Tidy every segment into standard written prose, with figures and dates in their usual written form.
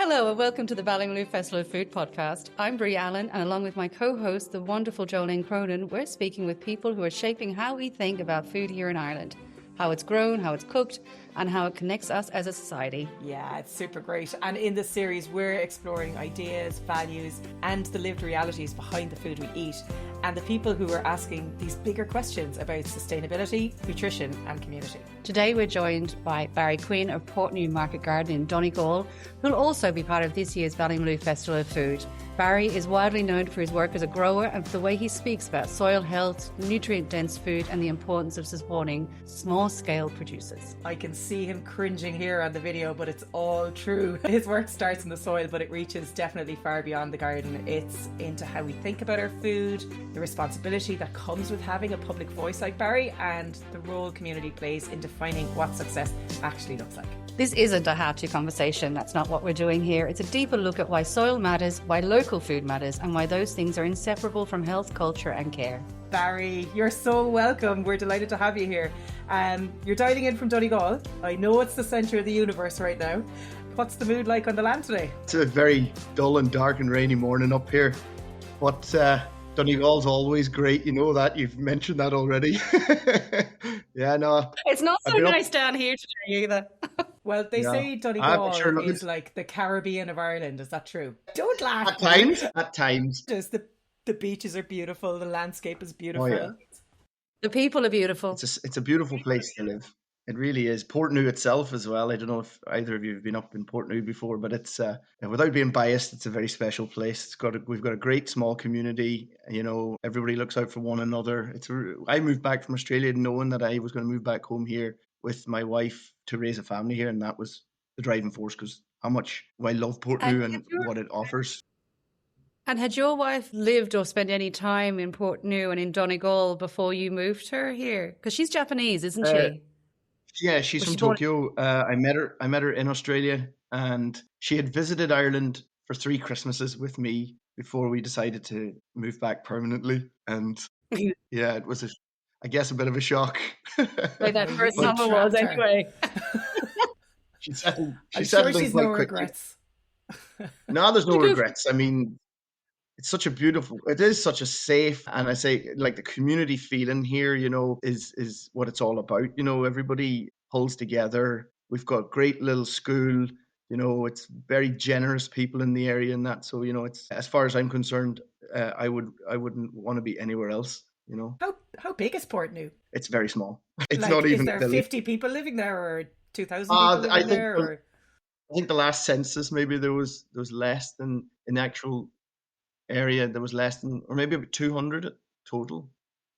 Hello and welcome to the Ballymaloe Festival of Food podcast. I'm Bree and along with my co-host, the wonderful Joleen Cronin, we're speaking with people who are shaping how we think about food here in Ireland, how it's grown, how it's cooked, and how it connects us as a society. Yeah, it's super great. And in this series, we're exploring ideas, values, and the lived realities behind the food we eat, and the people who are asking these bigger questions about sustainability, nutrition, and community. Today we're joined by Barrie Quinn of Portnoo Market Garden in Donegal, who'll also be part of this year's Ballymaloe Festival of Food. Barrie is widely known for his work as a grower and for the way he speaks about soil health, nutrient-dense food, and the importance of supporting small-scale producers. I can see him cringing here on the video, but it's all true. His work starts in the soil, but it reaches definitely far beyond the garden. It's into how we think about our food, the responsibility that comes with having a public voice like Barrie, and the role community plays in defining what success actually looks like. This isn't a how-to conversation. That's not what we're doing here. It's a deeper look at why soil matters, why local food matters, and why those things are inseparable from health, culture, and care. Barrie, you're so welcome. We're delighted to have you here. You're dialing in from Donegal. I know it's the centre of the universe right now. What's the mood like on the land today? It's a very dull and dark and rainy morning up here, but Donegal's always great. You know that. You've mentioned that already. Yeah, no. It's not so nice down here today either. Well, they say Donegal is like the Caribbean of Ireland. Is that true? Don't laugh. At times. Just the beaches are beautiful. The landscape is beautiful. Oh, yeah. The people are beautiful. It's a beautiful place to live. It really is. Portnoo itself as well. I don't know if either of you have been up in Portnoo before, but it's without being biased, it's a very special place. We've got a great small community. You know, everybody looks out for one another. I moved back from Australia knowing that I was going to move back home here with my wife to raise a family here, and that was the driving force because how much I love Portnoo and what it offers. And had your wife lived or spent any time in Portnoo and in Donegal before you moved her here? Because she's Japanese, isn't she? Yeah, she's from Tokyo. I met her in Australia, and she had visited Ireland for 3 Christmases with me before we decided to move back permanently. And yeah, it was I guess a bit of a shock. Like that first summer was anyway. She settled she's no regrets. No, there's no regrets. I mean, it is such a safe, and I say like the community feeling here, you know, is what it's all about. You know, everybody pulls together. We've got great little school, you know, it's very generous people in the area and that. So, you know, it's, as far as I'm concerned, I wouldn't want to be anywhere else, you know. How big is Portnoo? It's very small. It's like, not even. Is there 50 people living there or 2,000 people living there? I think the last census, maybe there was less than in the actual area. There was less than, or maybe about 200 total.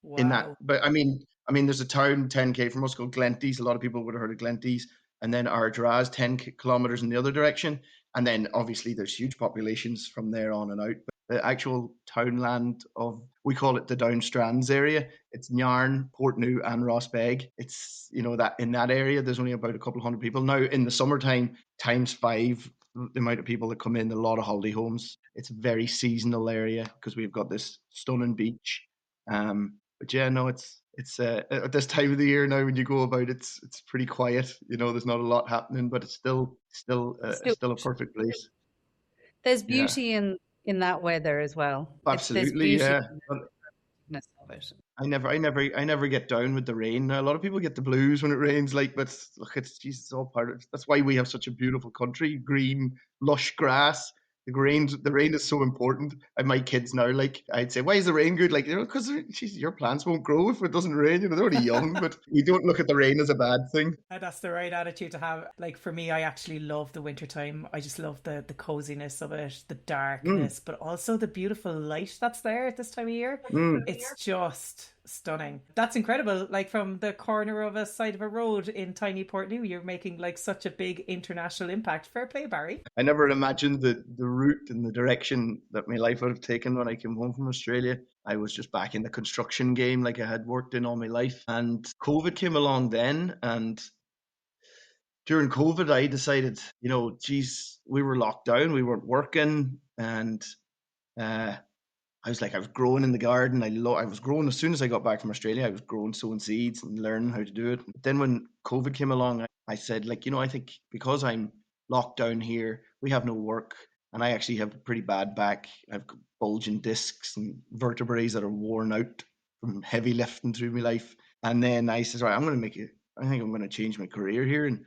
Wow. In that. But I mean, there's a town 10k from us called Glenties. A lot of people would have heard of Glenties. And then Ardraz, 10 kilometers in the other direction. And then obviously there's huge populations from there on and out. But the actual townland we call it the Down Strands area. It's Nairn, Portnoo and Rossbeg. It's, you know, that in that area, there's only about a couple hundred people. Now in the summertime, times 5 the amount of people that come in, a lot of holiday homes. It's a very seasonal area because we've got this stunning beach. But yeah, no, it's at this time of the year now when you go about, it's pretty quiet. You know, there's not a lot happening, but it's still a perfect place. There's beauty in that weather as well. Absolutely, yeah. I never get down with the rain. Now, a lot of people get the blues when it rains, but look, it's all part of it. That's why we have such a beautiful country, green, lush grass. The rain is so important. And my kids now, I'd say, why is the rain good? Because your plants won't grow if it doesn't rain. You know, they're only young, but we don't look at the rain as a bad thing. That's the right attitude to have. Like for me, I actually love the wintertime. I just love the coziness of it, the darkness, but also the beautiful light that's there at this time of year. It's just stunning. That's incredible. Like from the corner of a side of a road in tiny Portnoo, you're making such a big international impact. Fair play, Barrie. I never imagined the route and the direction that my life would have taken when I came home from Australia. I was just back in the construction game like I had worked in all my life, and COVID came along then, and during COVID I decided, you know, we were locked down, we weren't working, and I was growing in the garden. I was growing as soon as I got back from Australia. I was growing, sowing seeds and learning how to do it. But then when COVID came along, I said, I think because I'm lockdown here. We have no work, and I actually have a pretty bad back. I've got bulging discs and vertebrae that are worn out from heavy lifting through my life. And then I says, right, I think I'm going to change my career here and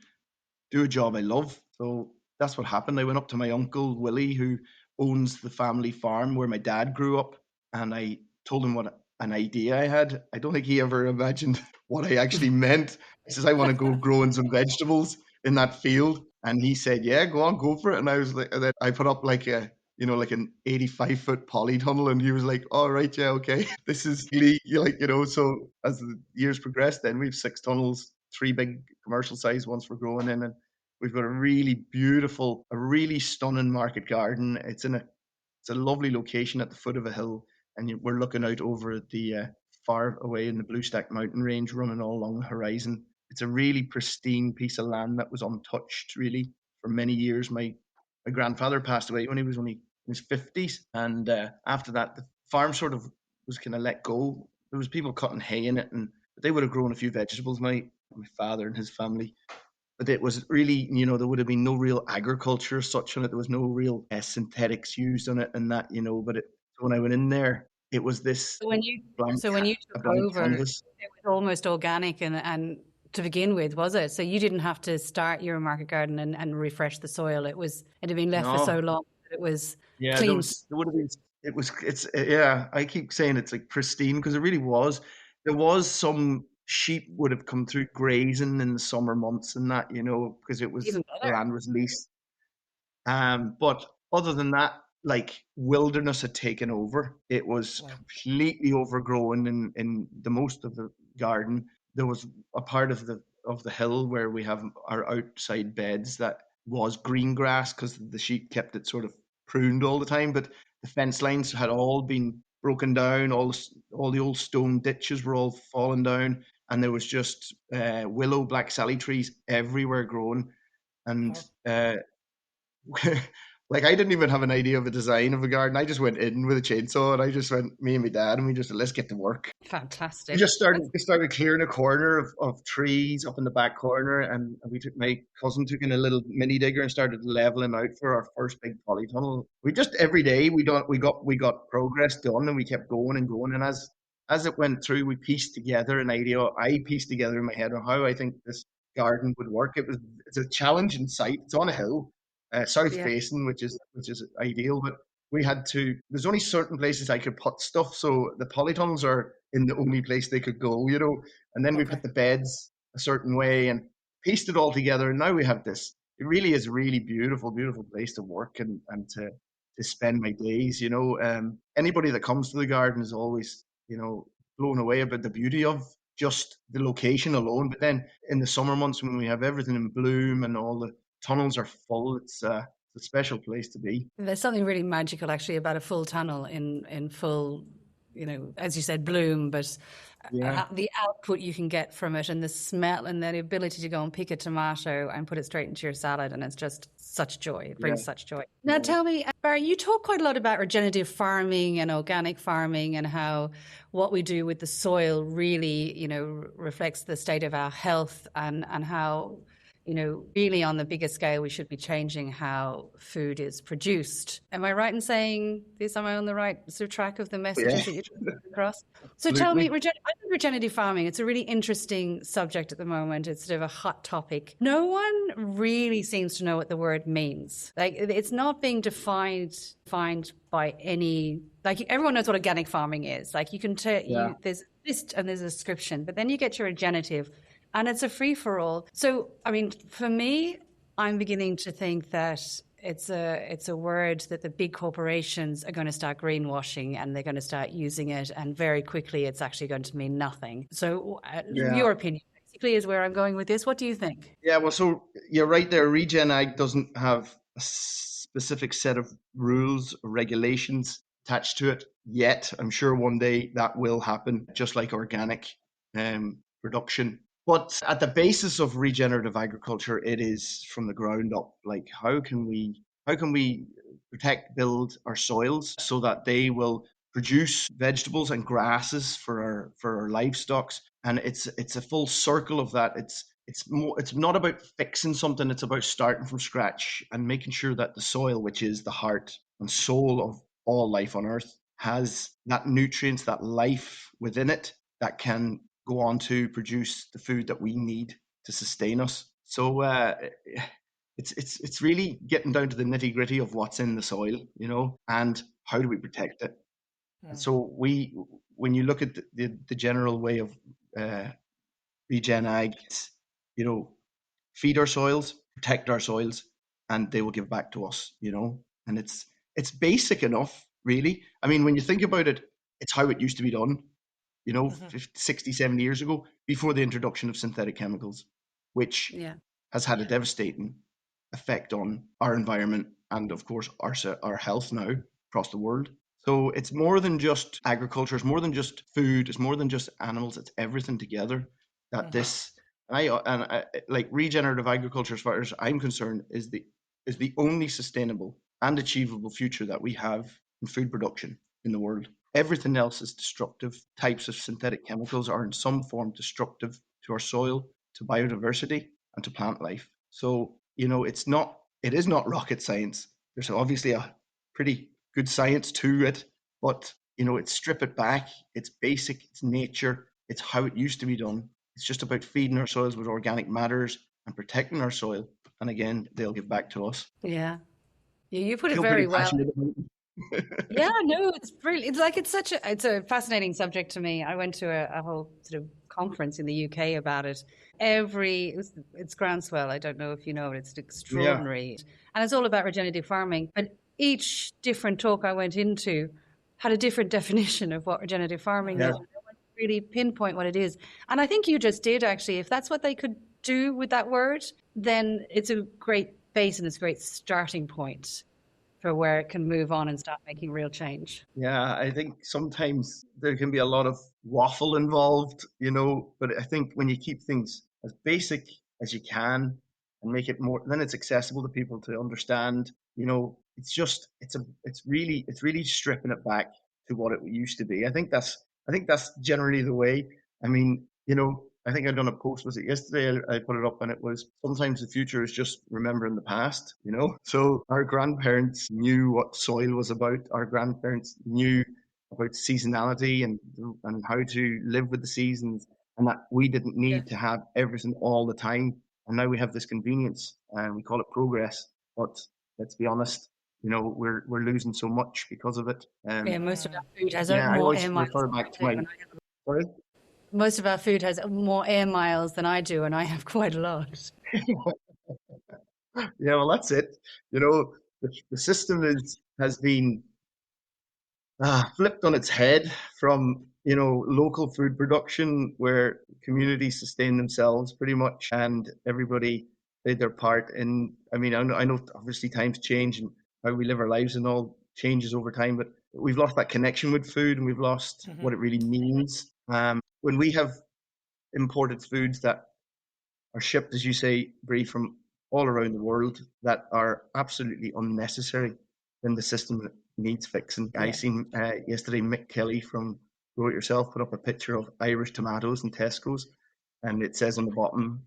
do a job I love. So that's what happened. I went up to my uncle Willie, who owns the family farm where my dad grew up, and I told him what an idea I had. I don't think he ever imagined what I actually meant. He says, I want to go growing some vegetables in that field. And he said, yeah, go on, go for it. And I was like, and then I put up like like an 85-foot polytunnel. And he was like, all right, yeah, okay. This is really, so as the years progressed, then we have 6 tunnels, 3 big commercial size ones we're growing in. And we've got a really beautiful, a really stunning market garden. It's a lovely location at the foot of a hill, and we're looking out over the far away in the Blue Stack mountain range, running all along the horizon. It's a really pristine piece of land that was untouched, really, for many years. My grandfather passed away when he was only in his 50s, and after that, the farm sort of was kind of let go. There was people cutting hay in it, and they would have grown a few vegetables. My father and his family, but it was really, there would have been no real agriculture as such on it. There was no real synthetics used on it and that, but when I went in there, it was this So when you blank, so when you a took blank over, canvas. it was almost organic and to begin with, was it? So you didn't have to start your market garden and refresh the soil. It had been left for so No, long that it was yeah, clean. there would have been, yeah, I keep saying it's like pristine because it really was. There was some sheep would have come through grazing in the summer months and that, because Even the better. land was leased. But other than that, like wilderness had taken over. It was Wow. completely overgrown in the most of the garden. There was a part of the hill where we have our outside beds that was green grass because the sheep kept it sort of pruned all the time. But the fence lines had all been broken down. All the old stone ditches were all fallen down, and there was just willow, black sally trees everywhere growing. And Wow. like I didn't even have an idea of a design of a garden. I just went in with a chainsaw and I just went, me and my dad, and we just said, let's get to work. We Fantastic. just started clearing a corner of trees up in the back corner, and my cousin took in a little mini digger and started leveling out for our first big polytunnel. We just every day we got progress done, and we kept going and going. And as it went through, we pieced together an idea. I pieced together in my head on how I think this garden would work. It's a challenging site. It's on a hill, south Yeah. facing, which is ideal, but we had to. There's only certain places I could put stuff, so the polytunnels are in the only place they could go, And then we Okay. put the beds a certain way and pieced it all together, and now we have this. It really is a really beautiful, beautiful place to work and to spend my days. Anybody that comes to the garden is always, blown away about the beauty of just the location alone. But then in the summer months when we have everything in bloom and all the tunnels are full, it's a special place to be. There's something really magical actually about a full tunnel in full, as you said, bloom, but Yeah, the output you can get from it and the smell and the ability to go and pick a tomato and put it straight into your salad, and it's just such joy. It yeah. brings such joy. Now tell me, Barry, you talk quite a lot about regenerative farming and organic farming and how what we do with the soil really, reflects the state of our health and how really on the bigger scale, we should be changing how food is produced. Am I right in saying this? Am I on the right sort of track of the messages that you're putting across? So tell me, Absolutely. I think regenerative farming, it's a really interesting subject at the moment. It's sort of a hot topic. No one really seems to know what the word means. Like, it's not being defined by any, like, everyone knows what organic farming is. Like, you can tell Yeah. there's a list and there's a description, but then you get your regenerative, and it's a free-for-all. So, I mean, for me, I'm beginning to think that it's a word that the big corporations are going to start greenwashing, and they're going to start using it, and very quickly it's actually going to mean nothing. So Yeah. your opinion basically is where I'm going with this. What do you think? Yeah, well, so you're right there. Regen Ag doesn't have a specific set of rules or regulations attached to it yet. I'm sure one day that will happen, just like organic production. But at the basis of regenerative agriculture, it is from the ground up. Like, how can we build our soils so that they will produce vegetables and grasses for our livestock? And it's a full circle of that. it's not about fixing something, it's about starting from scratch and making sure that the soil, which is the heart and soul of all life on earth, has that nutrients, that life within it that can go on to produce the food that we need to sustain us. So it's really getting down to the nitty gritty of what's in the soil, and how do we protect it. So when you look at the general way of regen ag, feed our soils, protect our soils, and they will give back to us. And it's basic enough, really. I mean, when you think about it, it's how it used to be done. 50, 60, 70 years ago, before the introduction of synthetic chemicals, which has had a devastating effect on our environment and, of course, our health now across the world. So it's more than just agriculture, it's more than just food, it's more than just animals, it's everything together. That this, like regenerative agriculture, as far as I'm concerned, is the only sustainable and achievable future that we have in food production in the world. Everything else is destructive. Types of synthetic chemicals are in some form destructive to our soil, to biodiversity, and to plant life. So, it is not rocket science. There's obviously a pretty good science to it, but, it's strip it back. It's basic, it's nature, it's how it used to be done. It's just about feeding our soils with organic matters and protecting our soil. And again, they'll give back to us. Yeah. You put it very well. Yeah, no, it's brilliant. It's like it's a fascinating subject to me. I went to a whole sort of conference in the UK about it. It's groundswell. I don't know if you know it. It's extraordinary, and it's all about regenerative farming. But each different talk I went into had a different definition of what regenerative farming is. No one really pinpoint what it is, and I think you just did actually. If that's what they could do with that word, then it's a great base and it's a great starting point for where it can move on and start making real change. Yeah, I think sometimes there can be a lot of waffle involved, but I think when you keep things as basic as you can and make it more, then it's accessible to people to understand, it's really stripping it back to what it used to be. I think that's generally the way. I mean, I think I done a post, was it yesterday? I put it up and it was, sometimes the future is just remembering the past, So our grandparents knew what soil was about. Our grandparents knew about seasonality and how to live with the seasons, and that we didn't need to have everything all the time. And now we have this convenience and we call it progress. But let's be honest, we're losing so much because of it. Most of our food has I more always air miles. refer back to my... Sorry? Most of our food has more air miles than I do, and I have quite a lot. Yeah, well, that's it. The system has been flipped on its head from, local food production where communities sustain themselves pretty much and everybody played their part in, I know obviously times change and how we live our lives and all changes over time, but we've lost that connection with food and we've lost what it really means. When we have imported foods that are shipped, as you say, Bree, from all around the world that are absolutely unnecessary, then the system needs fixing. I seen yesterday Mick Kelly from Grow It Yourself put up a picture of Irish tomatoes in Tesco's, and it says on the bottom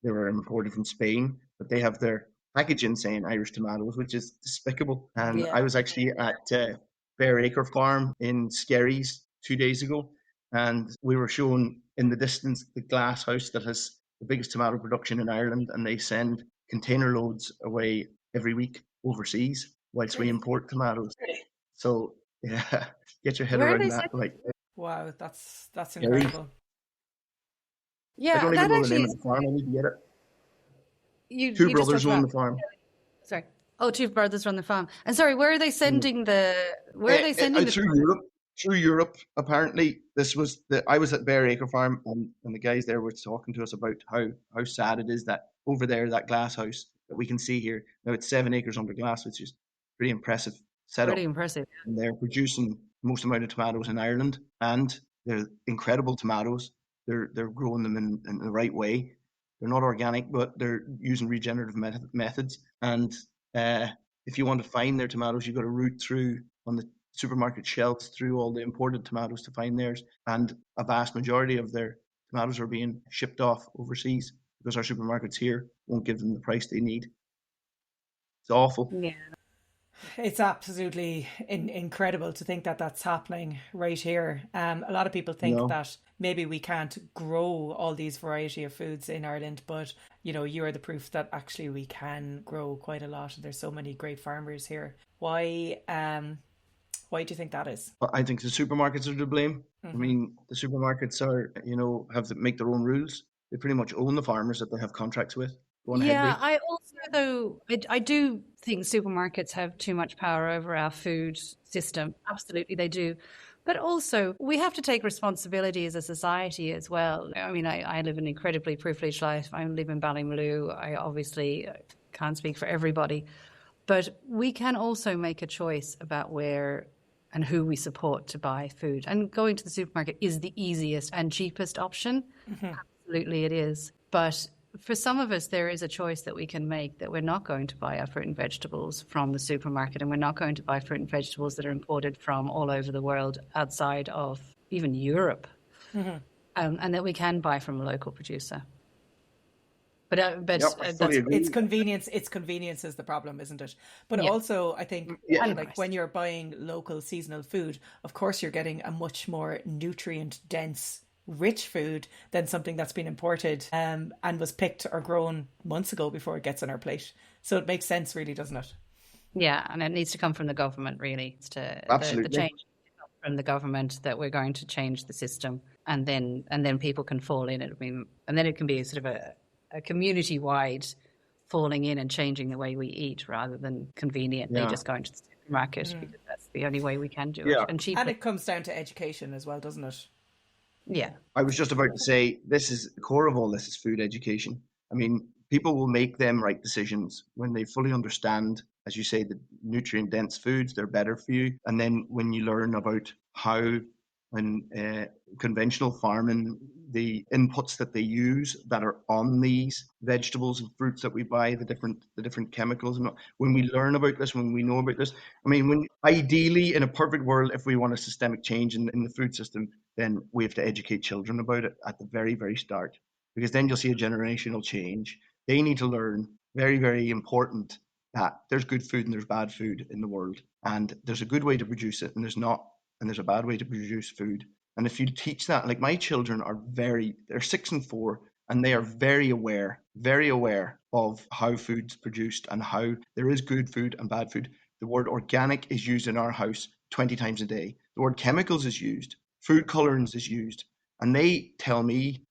they were imported from Spain, but they have their packaging saying Irish tomatoes, which is despicable. And I was actually at Barrie Farm in Skerries 2 days ago, and we were shown in the distance the glass house that has the biggest tomato production in Ireland, and they send container loads away every week overseas whilst we import tomatoes. So get your head around that. Wow, that's incredible. Yeah, I don't even know the name of the farm. I need to get it. Two brothers own the farm. Sorry. Oh, two brothers run the farm. And sorry, where are they sending through Europe, apparently. I was at Barrie Farm and the guys there were talking to us about how sad it is that over there, that glass house that we can see here, now it's 7 acres under glass, which is pretty impressive setup. Pretty impressive. And they're producing the most amount of tomatoes in Ireland, and they're incredible tomatoes. They're growing them in the right way. They're not organic, but they're using regenerative methods. And if you want to find their tomatoes, you've got to root through on the supermarket shelves through all the imported tomatoes to find theirs. And a vast majority of their tomatoes are being shipped off overseas because our supermarkets here won't give them the price they need. It's awful. Yeah. It's absolutely incredible to think that that's happening right here. A lot of people think that maybe we can't grow all these variety of foods in Ireland, but you are the proof that actually we can grow quite a lot. There's so many great farmers here. Why do you think that is? I think the supermarkets are to blame. I mean, the supermarkets are, have to make their own rules. They pretty much own the farmers that they have contracts with. Go on ahead, Bree. I also, though, I do think supermarkets have too much power over our food system. Absolutely, they do. But also, we have to take responsibility as a society as well. I mean, I live an incredibly privileged life. I live in Ballymaloe. I obviously can't speak for everybody. But we can also make a choice about where and who we support to buy food. And going to the supermarket is the easiest and cheapest option. Absolutely, it is. But for some of us, there is a choice that we can make, that we're not going to buy our fruit and vegetables from the supermarket, and we're not going to buy fruit and vegetables that are imported from all over the world outside of even Europe, and that we can buy from a local producer. But it's convenience. It's convenience is the problem, isn't it? But also, I think like when you're buying local seasonal food, of course, you're getting a much more nutrient dense, rich food than something that's been imported and was picked or grown months ago before it gets on our plate. So it makes sense, really, doesn't it? Yeah, and it needs to come from the government, really. It's the change from the government that we're going to change the system, and then people can fall in it. I mean, and then it can be sort of a community-wide falling in and changing the way we eat, rather than conveniently just going to the supermarket, because that's the only way we can do it. And cheaply. And it comes down to education as well, doesn't it? Yeah. I was just about to say, this is the core of all this, is food education. I mean, people will make them right decisions when they fully understand, as you say, the nutrient dense foods, they're better for you. And then when you learn about how in conventional farming, the inputs that they use that are on these vegetables and fruits that we buy, the different chemicals, and when we learn about this, when we know about this, I mean, when ideally in a perfect world, if we want a systemic change in the food system, then we have to educate children about it at the very, very start, because then you'll see a generational change. They need to learn, very, very important, that there's good food and there's bad food in the world, and there's a good way to produce it and there's not, and there's a bad way to produce food. And if you teach that, like my children they're 6 and 4, and they are very aware of how food's produced and how there is good food and bad food. The word organic is used in our house 20 times a day. The word chemicals is used. Food colorants is used. And they tell me,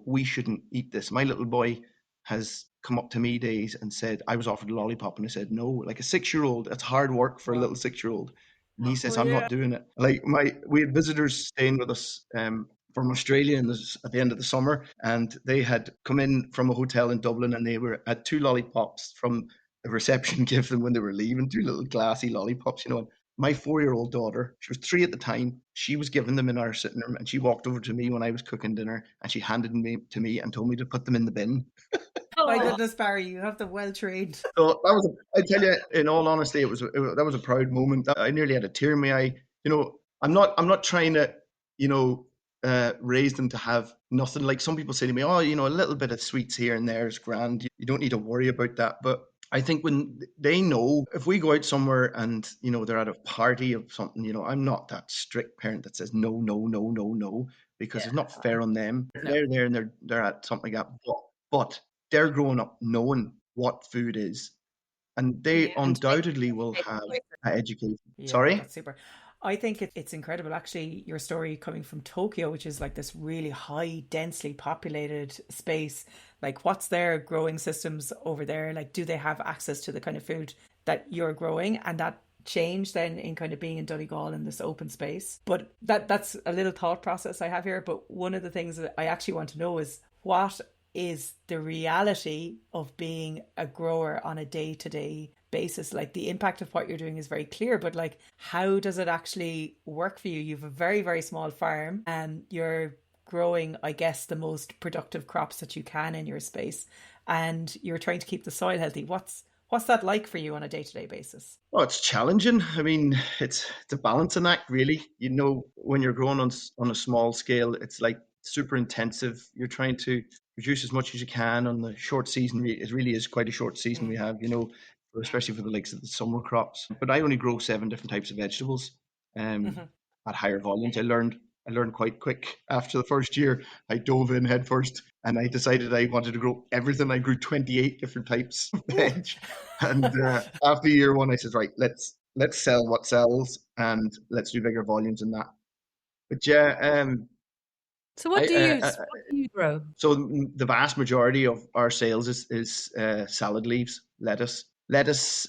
we shouldn't eat this. My little boy has come up to me days and said, I was offered a lollipop, and I said, no, like a 6-year-old, it's hard work for a little 6-year-old. And he says, I'm not doing it. Like we had visitors staying with us from Australia at the end of the summer, and they had come in from a hotel in Dublin, and they were at 2 lollipops from the reception give them when they were leaving, 2 little glassy lollipops, My 4-year-old daughter, she was 3 at the time, she was giving them in our sitting room, and she walked over to me when I was cooking dinner, and she handed them to me and told me to put them in the bin. My goodness, Barry, you have the well-trained. So that was, I tell you, in all honesty, that was a proud moment. I nearly had a tear in my eye. I'm not trying to, raise them to have nothing. Like some people say to me, a little bit of sweets here and there is grand. You don't need to worry about that. But I think when they know, if we go out somewhere and, they're at a party of something, I'm not that strict parent that says no, no, no, no, no, because it's not fair on them. No. They're there and they're at something like that. But they're growing up knowing what food is, and they undoubtedly will have that education. Sorry? That's super. I think it's incredible, actually, your story coming from Tokyo, which is like this really high, densely populated space. Like, what's their growing systems over there? Like, do they have access to the kind of food that you're growing? And that change then in kind of being in Donegal in this open space. But that's a little thought process I have here. But one of the things that I actually want to know is, what is the reality of being a grower on a day-to-day basis? Like, the impact of what you're doing is very clear, but like, how does it actually work for you? You have a very, very small farm and you're growing, I guess, the most productive crops that you can in your space, and you're trying to keep the soil healthy. What's that like for you on a day-to-day basis? Oh, it's challenging. I mean, it's a balancing act, really. When you're growing on a small scale, it's like super intensive. You're trying to produce as much as you can on the short season. It really is quite a short season we have, especially for the likes of the summer crops. But I only grow 7 different types of vegetables at higher volumes. I learned quite quick after the first year. I dove in head first and I decided I wanted to grow everything. I grew 28 different types of veg. And after year 1, I said, right, let's sell what sells and let's do bigger volumes than that. But yeah, So what do you grow? So the vast majority of our sales is salad leaves, lettuce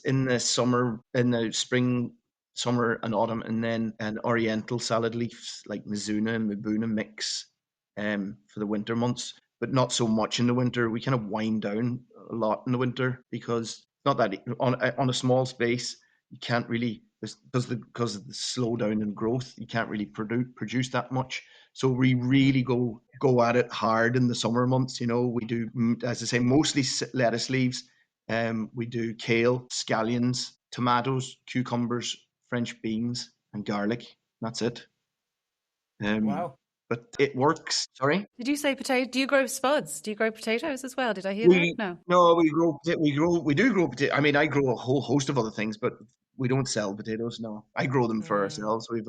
in the summer, in the spring, summer and autumn, and then an oriental salad leaves like Mizuna and Mibuna mix for the winter months, but not so much in the winter. We kind of wind down a lot in the winter because not that on a small space you can't really, because of the slowdown in growth, you can't really produce that much. So we really go at it hard in the summer months. We do, as I say, mostly lettuce leaves. We do kale, scallions, tomatoes, cucumbers, French beans, and garlic. That's it. Wow. But it works. Sorry? Did you say potato? Do you grow spuds? Do you grow potatoes as well? Did I hear that? No. No, we do grow potato. I mean, I grow a whole host of other things, but we don't sell potatoes. No, I grow them for ourselves. We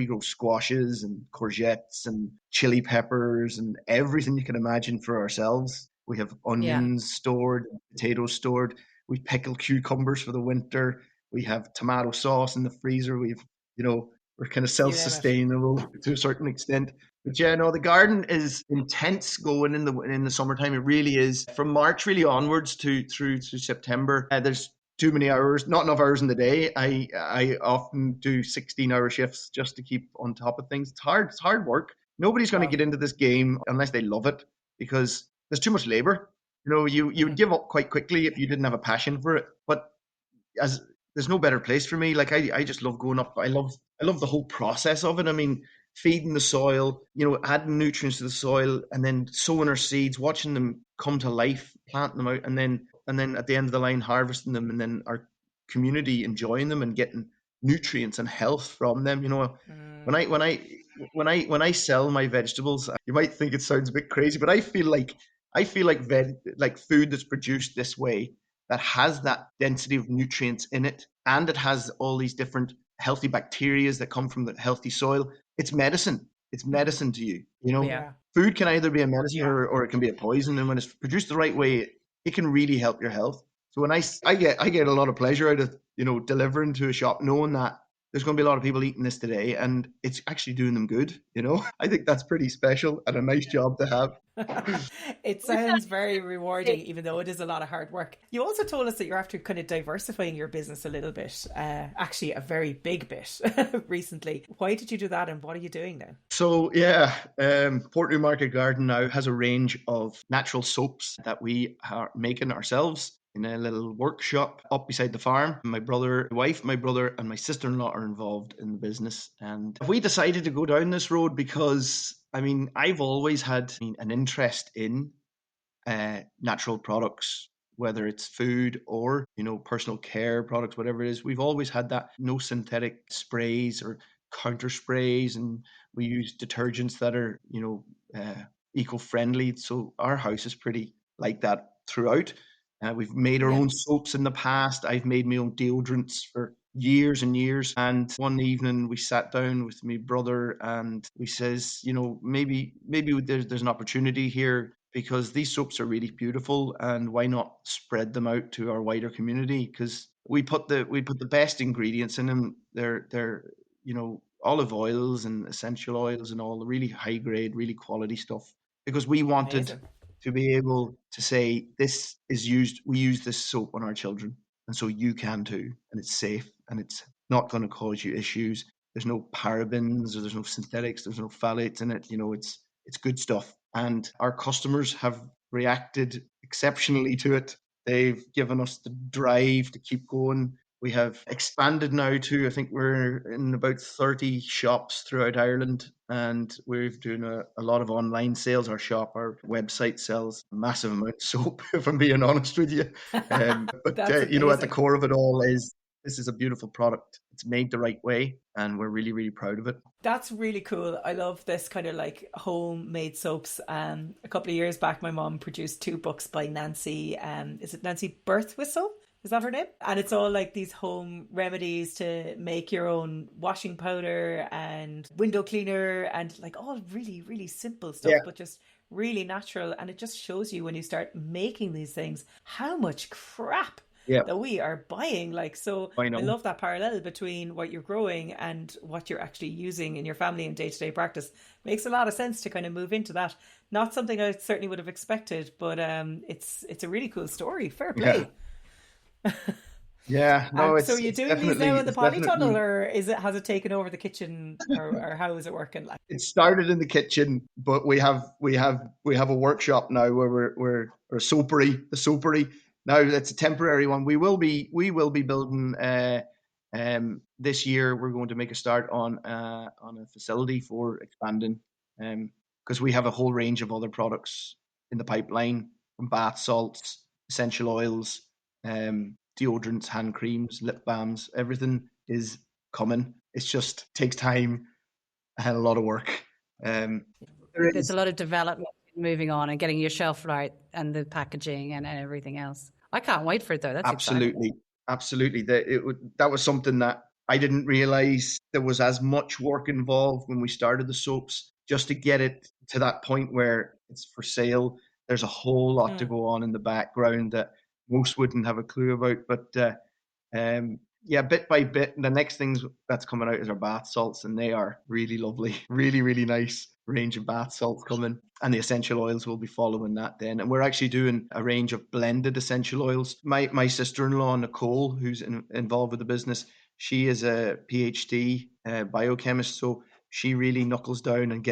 grow squashes and courgettes and chili peppers and everything you can imagine for ourselves. We have onions stored, potatoes stored. We pickle cucumbers for the winter. We have tomato sauce in the freezer. We're kind of self-sustainable to a certain extent. But yeah, no, the garden is intense going in the summertime. It really is. From March really onwards through to September. There's too many hours, not enough hours in the day. I often do 16-hour shifts just to keep on top of things. It's hard work. Nobody's going to get into this game unless they love it, because there's too much labor. You would give up quite quickly if you didn't have a passion for it. But there's no better place for me. Like I just love going up. I love the whole process of it. I mean, feeding the soil, adding nutrients to the soil, and then sowing our seeds, watching them come to life, planting them out, and then at the end of the line harvesting them, and then our community enjoying them and getting nutrients and health from them. When I sell my vegetables, you might think it sounds a bit crazy, but I feel like food that's produced this way, that has that density of nutrients in it, and it has all these different healthy bacteria that come from the healthy soil. It's medicine. It's medicine to you. Food can either be a medicine or it can be a poison, and when it's produced the right way, it can really help your health. So when I get a lot of pleasure out of delivering to a shop, knowing that there's going to be a lot of people eating this today and it's actually doing them good. I think that's pretty special and a nice job to have. It sounds very rewarding, even though it is a lot of hard work. You also told us that you're after kind of diversifying your business a little bit, actually a very big bit recently. Why did you do that, and what are you doing now? So Portnoo Market Garden now has a range of natural soaps that we are making ourselves in a little workshop up beside the farm. My wife, and my sister-in-law are involved in the business. And we decided to go down this road because, I've always had an interest in natural products, whether it's food or, personal care products, whatever it is. We've always had that. No synthetic sprays or counter sprays, and we use detergents that are, eco-friendly. So our house is pretty like that throughout. We've made our own soaps in the past. I've made my own deodorants for years and years. And one evening we sat down with my brother and we says, maybe there's an opportunity here, because these soaps are really beautiful, and why not spread them out to our wider community? Because we put the best ingredients in them. They're olive oils and essential oils and all the really high grade, really quality stuff, because we wanted to be able to say, we use this soap on our children, and so you can too, and it's safe and it's not going to cause you issues. There's no parabens, or there's no synthetics, there's no phthalates in it. It's good stuff, and our customers have reacted exceptionally to it. They've given us the drive to keep going. We have expanded now to, I think we're in about 30 shops throughout Ireland, and we're doing a lot of online sales. Our website sells a massive amount of soap, if I'm being honest with you. But at the core of it all is this is a beautiful product. It's made the right way, and we're really, really proud of it. That's really cool. I love this kind of like homemade soaps. A couple of years back, my mom produced 2 books by Nancy. Is it Nancy Birthwhistle? Is that her name? And it's all like these home remedies to make your own washing powder and window cleaner and like all really, really simple stuff, but just really natural. And it just shows you when you start making these things how much crap that we are buying. Like, so I love that parallel between what you're growing and what you're actually using in your family and day-to-day practice. Makes a lot of sense to kind of move into that. Not something I certainly would have expected, but it's a really cool story. Fair play. Yeah, no, so you're doing these now in the polytunnel, or has it taken over the kitchen, or how is it working? Like, it started in the kitchen, but we have a workshop now where we're a soapery, the soapery. Now it's a temporary one. We will be building this year. We're going to make a start on a facility for expanding, because we have a whole range of other products in the pipeline, from bath salts, essential oils, deodorants, hand creams, lip balms. Everything is coming. It just takes time and a lot of work. There's a lot of development moving on and getting your shelf right and the packaging and everything else. I can't wait for it though. That's absolutely exciting. That was something that I didn't realize there was as much work involved when we started the soaps, just to get it to that point where it's for sale. There's a whole lot to go on in the background that most wouldn't have a clue about, but bit by bit, the next things that's coming out is our bath salts, and they are really lovely, really, really nice range of bath salts coming, and the essential oils will be following that then. And we're actually doing a range of blended essential oils. My sister-in-law Nicole, who's involved with the business, she is a PhD biochemist, so she really knuckles down and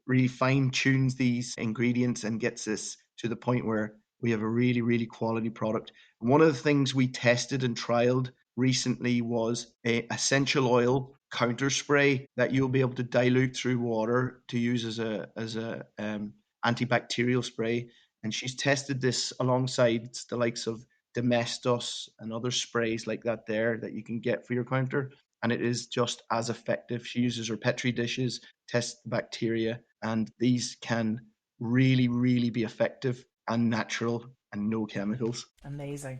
really fine-tunes these ingredients and gets us to the point where we have a really, really quality product. And one of the things we tested and trialed recently was a essential oil counter spray that you'll be able to dilute through water to use as a antibacterial spray. And she's tested this alongside the likes of Domestos and other sprays like that there that you can get for your counter, and it is just as effective. She uses her Petri dishes, tests the bacteria, and these can really, really be effective and natural and no chemicals. Amazing.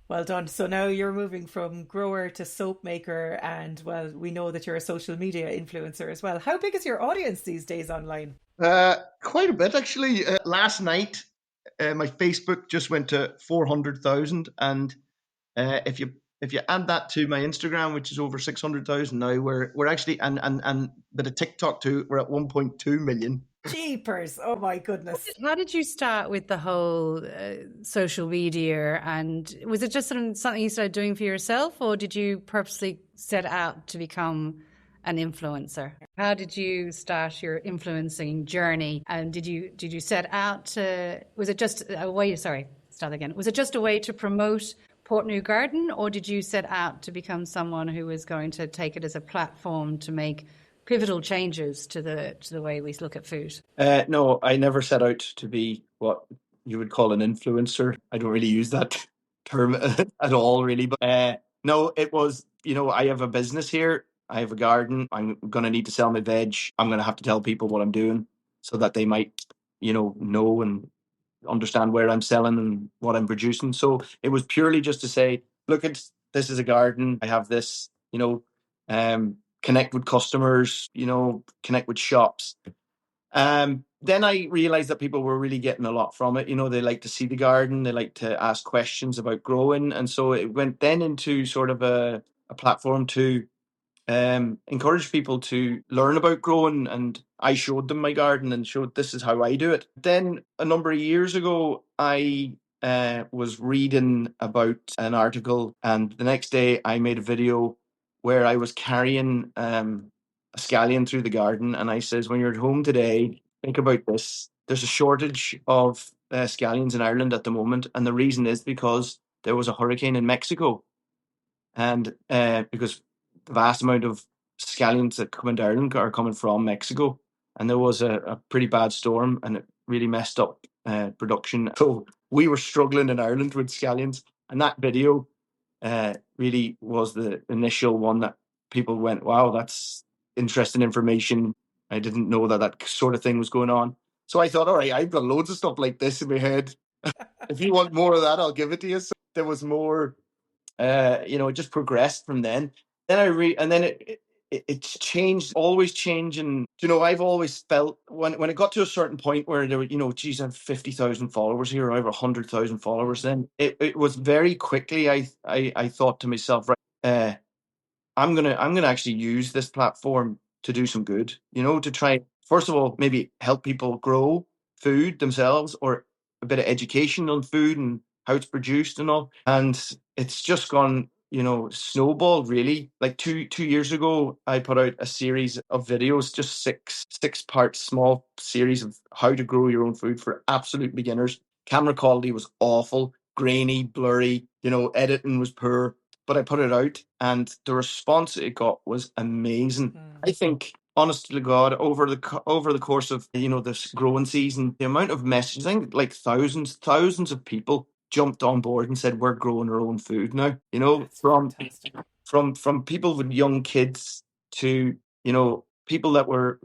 Well done. So now you're moving from grower to soap maker, and well, we know that you're a social media influencer as well. How big is your audience these days online? Quite a bit, actually. Last night, my Facebook just went to 400,000, and if you add that to my Instagram, which is over 600,000 now, we're actually and bit of TikTok too, we're at 1.2 million. Jeepers! Oh my goodness! How did you start with the whole social media? And was it just something you started doing for yourself, or did you purposely set out to become an influencer? How did you start your influencing journey? And did you set out to? Was it just a way? Sorry, start again. Was it just a way to promote Portnoo Garden, or did you set out to become someone who was going to take it as a platform to make pivotal changes to the way we look at food? No, I never set out to be what you would call an influencer. I don't really use that term at all, really. But no, it was, I have a business here. I have a garden. I'm going to need to sell my veg. I'm going to have to tell people what I'm doing so that they might, know and understand where I'm selling and what I'm producing. So it was purely just to say, look, this is a garden. I have this, connect with customers, connect with shops. Then I realized that people were really getting a lot from it. They like to see the garden. They like to ask questions about growing. And so it went then into sort of a platform to encourage people to learn about growing. And I showed them my garden and showed this is how I do it. Then a number of years ago, I was reading about an article, and the next day I made a video where I was carrying a scallion through the garden, and I says, when you're at home today, think about this. There's a shortage of scallions in Ireland at the moment, and the reason is because there was a hurricane in Mexico, and because the vast amount of scallions that come into Ireland are coming from Mexico, and there was a pretty bad storm, and it really messed up production. So we were struggling in Ireland with scallions, and that video really was the initial one that people went, wow, that's interesting information. I didn't know that sort of thing was going on. So I thought, all right, I've got loads of stuff like this in my head. If you want more of that, I'll give it to you. So there was more, it just progressed from then. And then it's changed, always changing. I've always felt when it got to a certain point where there were, geez, I have 50,000 followers here, or I have 100,000 followers. Then it was very quickly. I thought to myself, right, I'm gonna actually use this platform to do some good. To try, first of all, maybe help people grow food themselves, or a bit of education on food and how it's produced and all. And it's just gone, snowballed really. Like two years ago, I put out a series of videos, just six part small series of how to grow your own food for absolute beginners. Camera quality was awful, grainy, blurry, editing was poor. But I put it out, and the response it got was amazing. I think, honest to God, over the course of this growing season, the amount of messages, I think like thousands of people jumped on board and said we're growing our own food now. That's fantastic. From people with young kids to people that were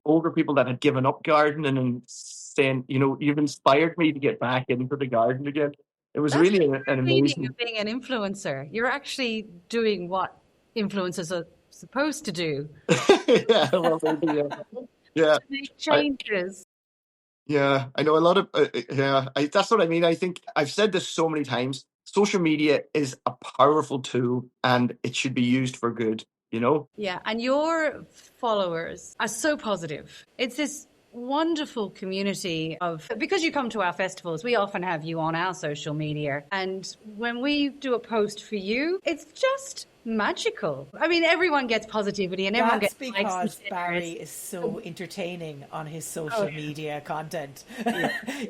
older people that had given up gardening and saying you've inspired me to get back into the garden again. It was That's really the an meaning amazing. of being an influencer. You're actually doing what influencers are supposed to do. Yeah, well, maybe, yeah. To make changes. I know a lot of that's what I mean. I think I've said this so many times. Social media is a powerful tool, and it should be used for good. Yeah, and your followers are so positive. It's this wonderful community because you come to our festivals, we often have you on our social media, and when we do a post for you, it's just magical. I mean, everyone gets positivity, and everyone That's gets because Barrie is so entertaining on his social media content.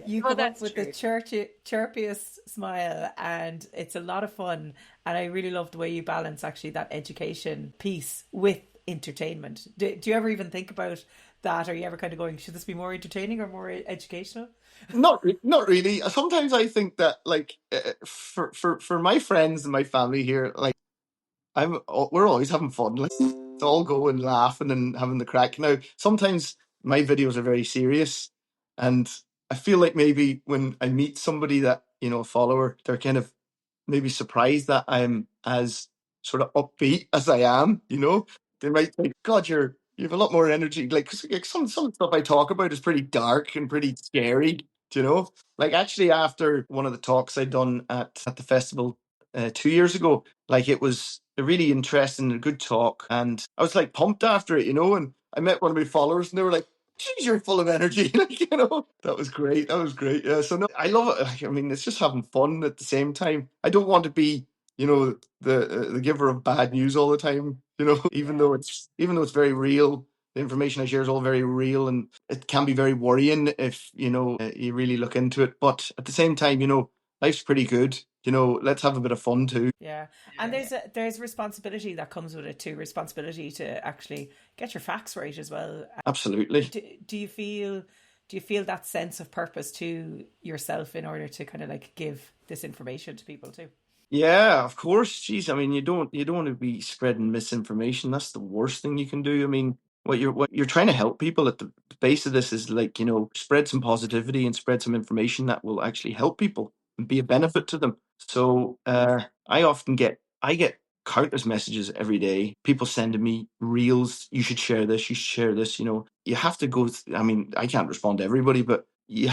You come up with the chirpiest smile, and it's a lot of fun. And I really love the way you balance actually that education piece with entertainment. Do you ever even think about that? Are you ever kind of going, should this be more entertaining or more educational? Not really. Sometimes I think that, like, for my friends and my family here, like, we're always having fun. Like, it's all going laughing and having the crack. Now, sometimes my videos are very serious, and I feel like maybe when I meet somebody that a follower, they're kind of maybe surprised that I'm as sort of upbeat as I am. They might think, God, you have a lot more energy. Like some stuff I talk about is pretty dark and pretty scary. Like, actually, after one of the talks I'd done at the festival 2 years ago, like, it was a really interesting and good talk, and I was like pumped after it, and I met one of my followers, and they were like, "Geez, you're full of energy." Like, that was great. Yeah. So no, I love it. I mean, it's just having fun at the same time. I don't want to be, the giver of bad news all the time. Even though it's very real. The information I share is all very real, and it can be very worrying if you really look into it. But at the same time, life's pretty good. Let's have a bit of fun too. Yeah. And there's responsibility that comes with it too. Responsibility to actually get your facts right as well. Absolutely. Do you feel that sense of purpose to yourself in order to kind of like give this information to people too? Yeah, of course. Geez, I mean, you don't want to be spreading misinformation. That's the worst thing you can do. I mean, what you're trying to help people at the base of this is, like, spread some positivity and spread some information that will actually help people and be a benefit to them. So I get countless messages every day. People sending me reels. You should share this. You should share this. You have to go. I mean, I can't respond to everybody, but you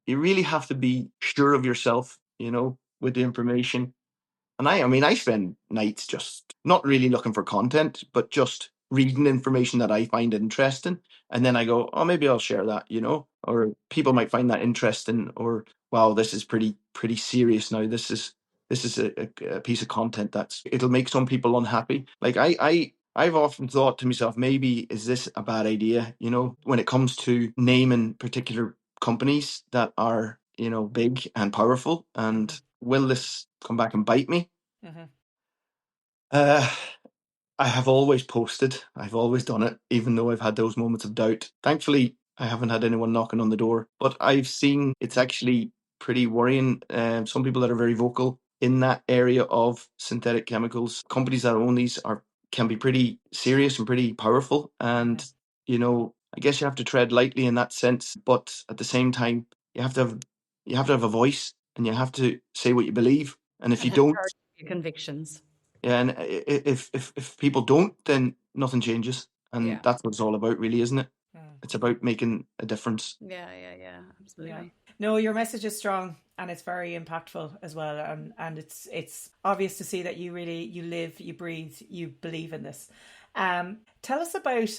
really have to be sure of yourself. With the information. And I mean, I spend nights just not really looking for content, but just reading information that I find interesting. And then I go, oh, maybe I'll share that, or people might find that interesting, or, wow, this is pretty serious now. This is a piece of content it'll make some people unhappy. Like, I've often thought to myself, maybe is this a bad idea? When it comes to naming particular companies that are, big and powerful, and will this come back and bite me? I have always posted. I've always done it, even though I've had those moments of doubt. Thankfully, I haven't had anyone knocking on the door, but I've seen it's actually pretty worrying. Some people that are very vocal in that area of synthetic chemicals. Companies that own these can be pretty serious and pretty powerful. And, I guess you have to tread lightly in that sense. But at the same time, you have to have a voice, and you have to say what you believe. And if you don't, your convictions. Yeah, and if people don't, then nothing changes. And that's what it's all about, really, isn't it? It's about making a difference. Yeah, absolutely. Yeah. No, your message is strong, and it's very impactful as well. And it's obvious to see that you live, you breathe, you believe in this. Tell us about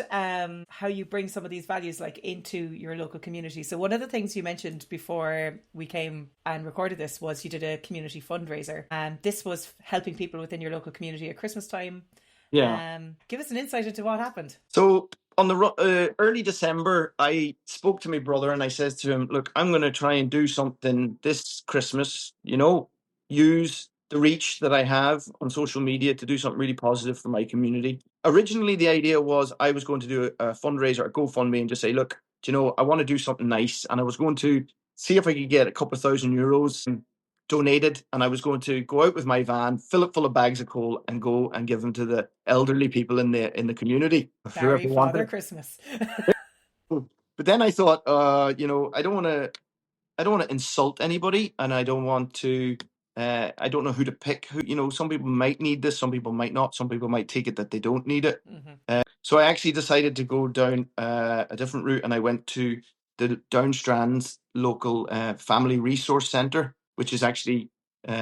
how you bring some of these values into your local community. So one of the things you mentioned before we came and recorded this was you did a community fundraiser, and this was helping people within your local community at Christmas time. Yeah. Give us an insight into what happened. So on the early December, I spoke to my brother and I said to him, look, I'm going to try and do something this Christmas, use the reach that I have on social media to do something really positive for my community. Originally, the idea was I was going to do a fundraiser, a GoFundMe, and just say, look, I want to do something nice. And I was going to see if I could get a couple of €1,000 donated, and I was going to go out with my van, fill it full of bags of coal, and go and give them to the elderly people in the community. Barrie Father Christmas. But then I thought, I don't want to insult anybody, and I don't want to. I don't know who to pick. Some people might need this, some people might not. Some people might take it that they don't need it. Mm-hmm. So I actually decided to go down a different route, and I went to the Downstrands local family resource centre, which is actually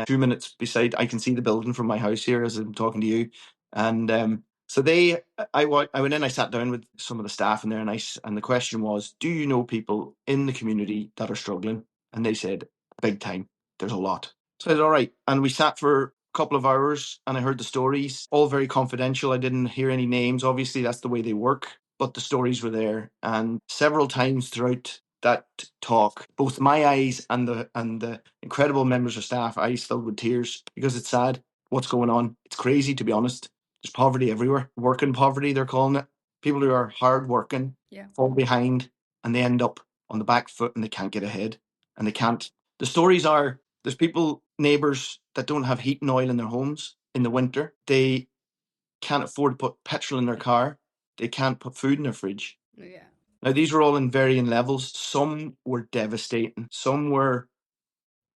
2 minutes beside. I can see the building from my house here as I'm talking to you, and so I went in. I sat down with some of the staff in there, and the question was, "Do you know people in the community that are struggling?" And they said, "Big time. There's a lot." So I said, all right. And we sat for a couple of hours, and I heard the stories, all very confidential. I didn't hear any names. Obviously, that's the way they work. But the stories were there. And several times throughout that talk, both my eyes and the incredible members of staff, eyes filled with tears, because it's sad what's going on. It's crazy, to be honest. There's poverty everywhere. Working poverty, they're calling it. People who are hard working fall behind, and they end up on the back foot, and they can't get ahead. And they can't. The stories are, there's people, neighbours, that don't have heat and oil in their homes in the winter. They can't afford to put petrol in their car. They can't put food in their fridge. Yeah. Now, these were all in varying levels. Some were devastating. Some were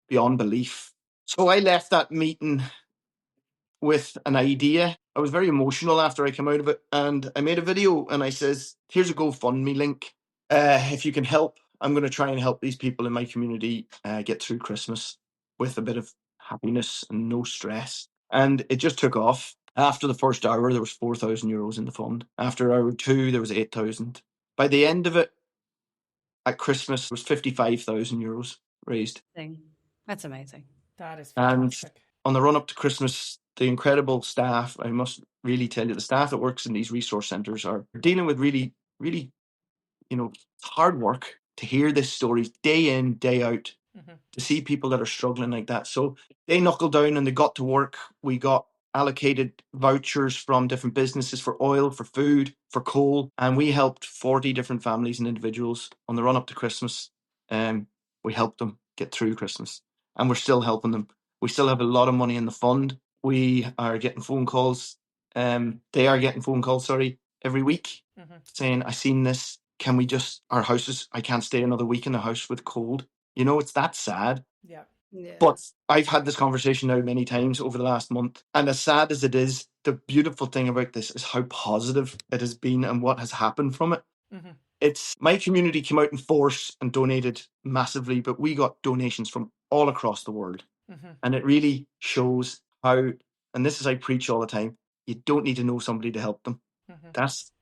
beyond belief. So I left that meeting with an idea. I was very emotional after I came out of it, and I made a video, and I says, here's a GoFundMe link. If you can help, I'm going to try and help these people in my community get through Christmas with a bit of happiness and no stress. And it just took off. After the first hour, there was €4,000 in the fund. After hour 2, there was 8,000. By the end of it, at Christmas, it was €55,000 raised. That's amazing. That is fantastic. And on the run up to Christmas, the incredible staff, I must really tell you, the staff that works in these resource centres are dealing with really, really, hard work. To hear this story day in, day out, to see people that are struggling like that. So they knuckled down and they got to work. We got allocated vouchers from different businesses for oil, for food, for coal, and we helped 40 different families and individuals on the run up to Christmas. We helped them get through Christmas, and we're still helping them. We still have a lot of money in the fund. We are getting phone calls. They are getting phone calls, every week, saying, I seen this. Can we just, our houses, I can't stay another week in the house with cold. It's that sad. Yeah. But I've had this conversation now many times over the last month. And as sad as it is, the beautiful thing about this is how positive it has been and what has happened from it. It's my community came out in force and donated massively, but we got donations from all across the world. And it really shows how, and this is I preach all the time, you don't need to know somebody to help them. That's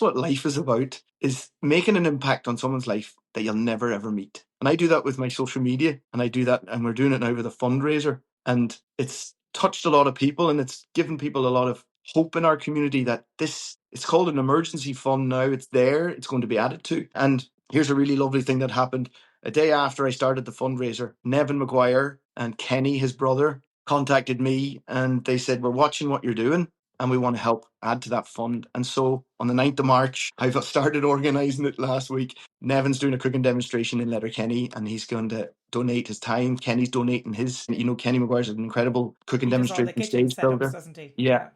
what life is about, is making an impact on someone's life that you'll never ever meet. And I do that with my social media, and I do that, and we're doing it now with a fundraiser, and it's touched a lot of people, and it's given people a lot of hope in our community that it's called an emergency fund now. It's there, it's going to be added to. And here's a really lovely thing that happened. A day after I started the fundraiser, Nevin McGuire and Kenny, his brother, contacted me, and they said, we're watching what you're doing. and we want to help add to that fund. And so on the 9th of March, I've started organising it last week. Nevin's doing a cooking demonstration in Letterkenny, and he's going to donate his time. Kenny's donating his. Kenny Maguire's an incredible cooking demonstration stage builder. Doesn't he? Yeah.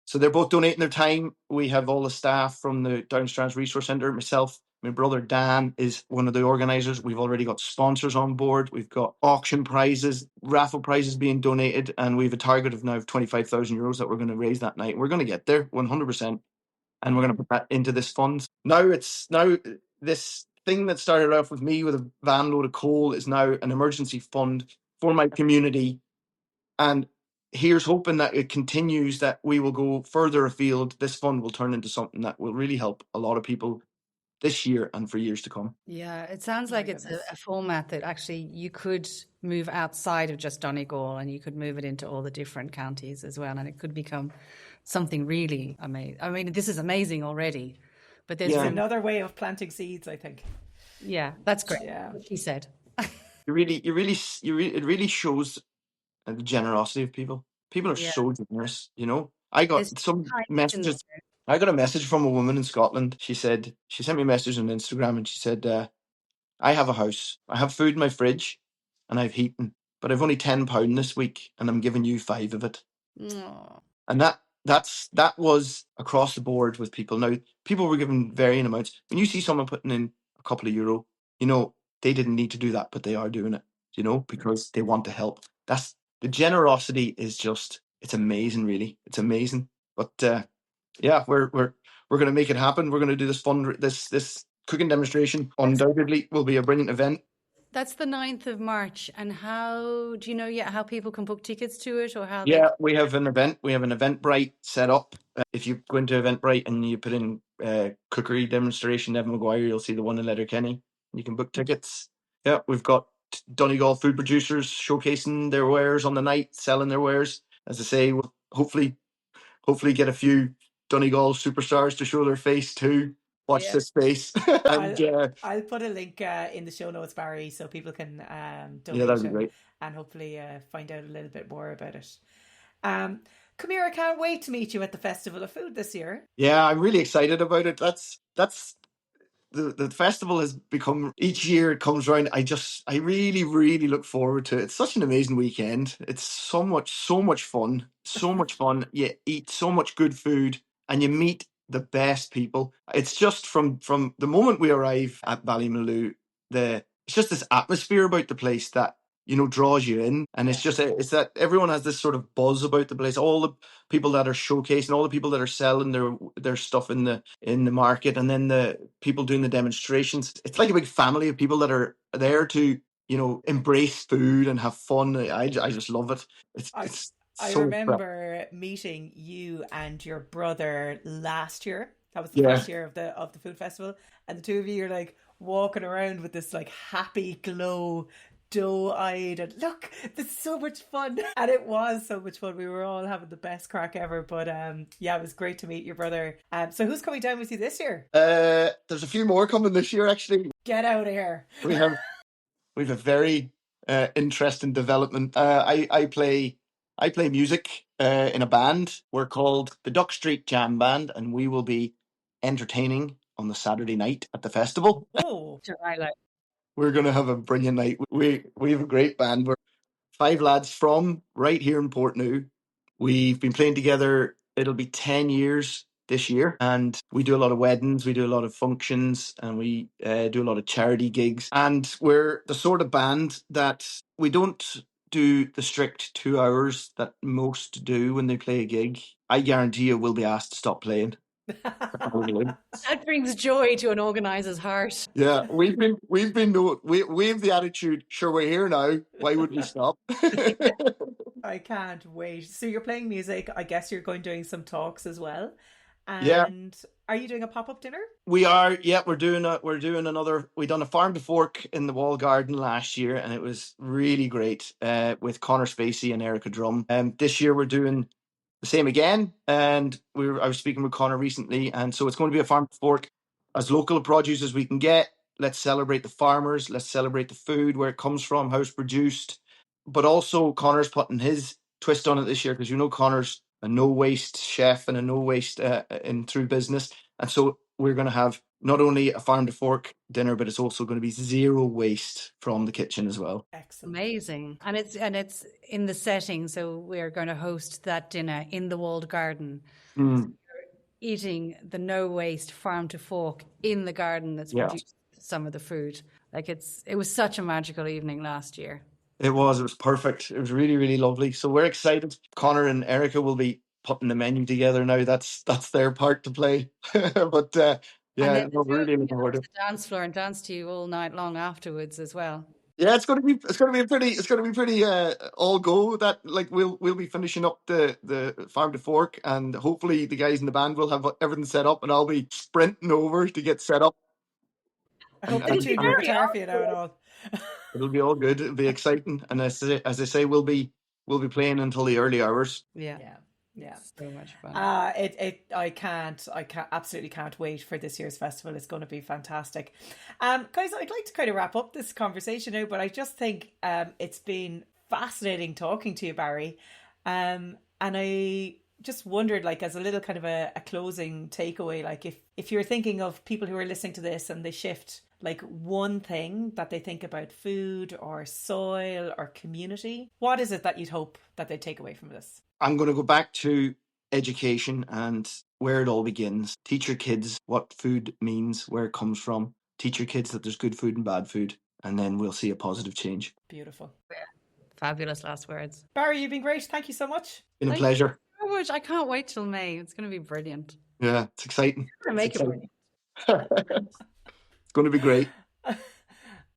So they're both donating their time. We have all the staff from the Downstrands Resource Centre. Myself, my brother Dan is one of the organisers. We've already got sponsors on board. We've got auction prizes, raffle prizes being donated, and we have a target of now €25,000 that we're going to raise that night. We're going to get there 100%, and we're going to put that into this fund. Now this thing that started off with me with a van load of coal is now an emergency fund for my community, and here's hoping that it continues, that we will go further afield. This fund will turn into something that will really help a lot of people this year and for years to come. Yeah, it sounds like it's a format that actually you could move outside of just Donegal, and you could move it into all the different counties as well, and it could become something really amazing. I mean, this is amazing already, but there's another way of planting seeds, I think. Yeah, that's great. Yeah, what she said. It really shows the generosity of people. People are so generous, I got some messages. I got a message from a woman in Scotland. She sent me a message on Instagram, and she said, I have a house. I have food in my fridge and I've heating, but I've only £10 this week and I'm giving you 5 of it. Aww. And that was across the board with people. Now, people were given varying amounts. When you see someone putting in a couple of euro, they didn't need to do that, but they are doing it, because they want to help. That's the generosity is just, it's amazing, really. It's amazing. But yeah, we're going to make it happen. We're going to do this fund, this cooking demonstration. Undoubtedly will be a brilliant event. That's the 9th of March. And how do you know yet how people can book tickets to it, or how? Yeah, we have an event. We have an Eventbrite set up. If you go into Eventbrite and you put in cookery demonstration Nevin Maguire, you'll see the one in Letterkenny. You can book tickets. Yeah, we've got Donegal food producers showcasing their wares on the night, selling their wares. As I say, we'll hopefully get a few Donegal superstars to show their face too. Watch this space. And, I'll put a link in the show notes, Barry, so people can donate. Yeah, that'd be great. And hopefully find out a little bit more about it. Come here, I can't wait to meet you at the Festival of Food this year. Yeah, I'm really excited about it. That's the festival has become, each year it comes around. I really, really look forward to it. It's such an amazing weekend. It's so much fun. So much fun. You eat so much good food and you meet the best people. It's just from the moment we arrive at Ballymaloe, it's just this atmosphere about the place that draws you in, and it's that everyone has this sort of buzz about the place. All the people that are showcasing, all the people that are selling their stuff in the market, and then the people doing the demonstrations. It's like a big family of people that are there to embrace food and have fun. I just love it. I remember meeting you and your brother last year. That was the first year of the food festival, and the two of you are like walking around with this like happy glow, doe-eyed, and look, this is so much fun. And it was so much fun. We were all having the best crack ever. But it was great to meet your brother. So who's coming down with you this year? There's a few more coming this year, actually. Get out of here. We have a very interesting development. I play music in a band. We're called the Duck Street Jam Band, and we will be entertaining on the Saturday night at the festival. Oh, We're going to have a brilliant night. We have a great band. We're 5 lads from right here in Portnoo. We've been playing together. It'll be 10 years this year, and we do a lot of weddings, we do a lot of functions, and we do a lot of charity gigs. And we're the sort of band that we don't do the strict 2 hours that most do when they play a gig. I guarantee you we'll be asked to stop playing. That brings joy to an organizer's heart. Yeah, we have the attitude, sure, we're here now, why would we stop? I can't wait. So you're playing music. I guess you're doing some talks as well. And are you doing a pop-up dinner? We are. Yeah, we're doing another. We done a farm to fork in the wall garden last year, and it was really great with Connor Spacey and Erica Drum. This year we're doing the same again, and I was speaking with Connor recently, and so it's going to be a farm to fork, as local produce as we can get. Let's celebrate the farmers. Let's celebrate the food, where it comes from, how it's produced. But also Connor's putting his twist on it this year, because Connor's no waste chef and a no waste in through business. And so we're going to have not only a farm to fork dinner, but it's also going to be zero waste from the kitchen as well. Excellent. Amazing. And it's in the setting. So we're going to host that dinner in the walled garden. So eating the no waste farm to fork in the garden that's produced some of the food. Like it was such a magical evening last year. It was perfect. It was really, really lovely. So we're excited. Connor and Erica will be putting the menu together now. That's their part to play. But yeah, we're really looking forward to the dance floor and dance to you all night long afterwards as well. Yeah, it's going to be pretty all go. That like we'll be finishing up the farm to fork, and hopefully the guys in the band will have everything set up, and I'll be sprinting over to get set up. I hope they're tuning your guitar for you now and all. It'll be all good. It'll be exciting, and as I say, we'll be playing until the early hours. Yeah. So much fun. I absolutely can't wait for this year's festival. It's going to be fantastic. Guys, I'd like to kind of wrap up this conversation now, but I just think it's been fascinating talking to you, Barrie. And I just wondered, like, as a little kind of a closing takeaway, like if you're thinking of people who are listening to this and they shift like one thing that they think about food or soil or community, what is it that you'd hope that they take away from this? I'm going to go back to education and where it all begins. Teach your kids what food means, where it comes from. Teach your kids that there's good food and bad food, and then we'll see a positive change. Beautiful. Fabulous last words. Barrie, you've been great. Thank you so much. Been a pleasure. So much. I can't wait till May. It's going to be brilliant. Yeah, it's exciting. Make it brilliant. It's going to be great.